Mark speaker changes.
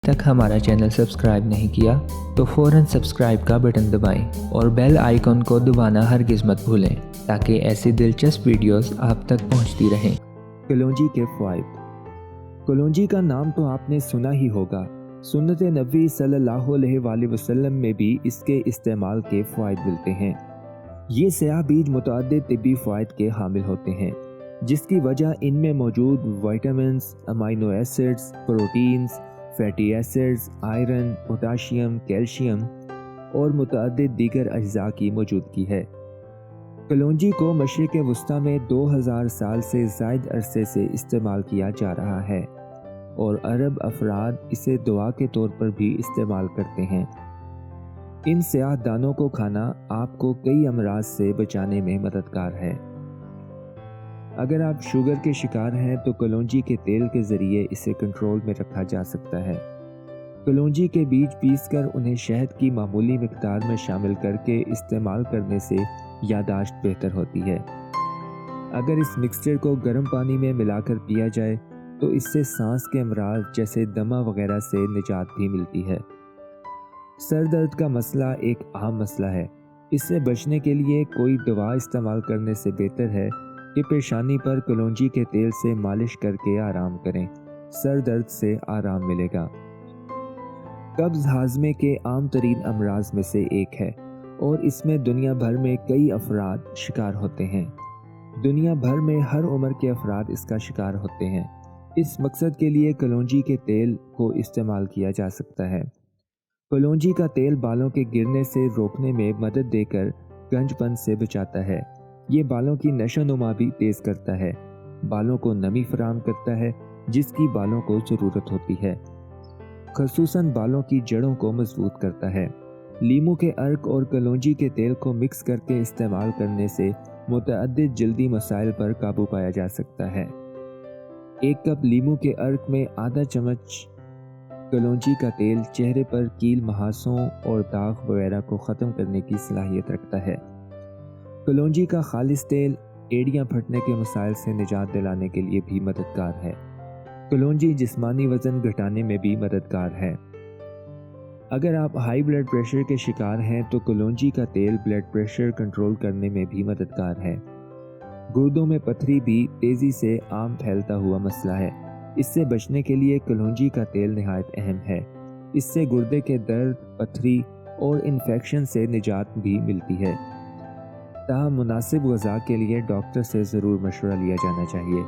Speaker 1: तक हमारा channel subscribe नहीं किया तो फ़ौरन सब्सक्राइब का बटन दबाएं और बेल आइकन को दबाना हरगिज़ मत भूलें ताकि ऐसी दिलचस्प वीडियोस आप तक पहुंचती रहें।
Speaker 2: कलौंजी के फ़वाइद। कलौंजी का नाम तो आपने सुना ही होगा। सुन्नत नबी सल्लल्लाहु अलैहि वसल्लम में भी इसके इस्तेमाल के फ़वाइद मिलते हैं। ये स्याह बीज मुतअद्दिद तिब्बी फ़वाइद के हामिल होते हैं, जिसकी वजह इनमें मौजूद vitamins, amino acids, proteins, fatty acids, iron, potassium, calcium और मुतअद्दिद दीगर अज्जा की मौजूदगी है। कलौंजी को मशरिक़ वस्ता में 2000 साल से ज़ायद अरसे से इस्तेमाल किया जा रहा है और अरब अफराद इसे दुआ के तौर पर भी इस्तेमाल करते हैं। इन स्याह दानों को खाना आपको कई अमराज से बचाने में मददगार है। अगर आप शुगर के शिकार हैं तो कलौंजी के तेल के ज़रिए इसे कंट्रोल में रखा जा सकता है। कलौंजी के बीज पीसकर उन्हें शहद की मामूली मिकदार में शामिल करके इस्तेमाल करने से यादाश्त बेहतर होती है। अगर इस मिक्सचर को गर्म पानी में मिलाकर पिया जाए तो इससे सांस के अमराज जैसे दमा वगैरह से निजात भी मिलती है। सर दर्द का मसला एक अहम मसला है। इससे बचने के लिए कोई दवा इस्तेमाल करने से बेहतर है कि पेशानी पर कलौंजी के तेल से मालिश करके आराम करें। सर दर्द से आराम मिलेगा। कब्ज़ हाज़मे के आम तरीन अमराज में से एक है और इसमें दुनिया भर में कई अफराद शिकार होते हैं। दुनिया भर में हर उम्र के अफराद इसका शिकार होते हैं। इस मकसद के लिए कलौंजी के तेल को इस्तेमाल किया जा सकता है। कलौंजी का तेल बालों के गिरने से रोकने में मदद देकर गंजपन से बचाता है। ये बालों की नशोनुमा भी तेज़ करता है, बालों को नमी फराहम करता है जिसकी बालों को ज़रूरत होती है। ख़ुसूसन बालों की जड़ों को मजबूत करता है। लीमू के अर्क और कलौंजी के तेल को मिक्स करके इस्तेमाल करने से मुतअद्दिद जल्दी मसाइल पर काबू पाया जा सकता है। एक कप लीमू के अर्क में आधा चम्मच कलौंजी का तेल चेहरे पर कील, महासों और दाग वगैरह को ख़त्म करने की सलाहियत रखता है। कलौंजी का खालिस तेल एड़ियाँ फटने के मसाइल से निजात दिलाने के लिए भी मददगार है। कलौंजी जिस्मानी वज़न घटाने में भी मददगार है। अगर आप हाई ब्लड प्रेशर के शिकार हैं तो कलौंजी का तेल ब्लड प्रेशर कंट्रोल करने में भी मददगार है। गुर्दों में पथरी भी तेज़ी से आम फैलता हुआ मसला है। इससे बचने के लिए कलौंजी का तेल नहायत अहम है। इससे गुर्दे के दर्द, पथरी और इन्फेक्शन से निजात भी मिलती है। ताहम मुनासिब ग़िज़ा के लिए डॉक्टर से ज़रूर मशवरा लिया जाना चाहिए।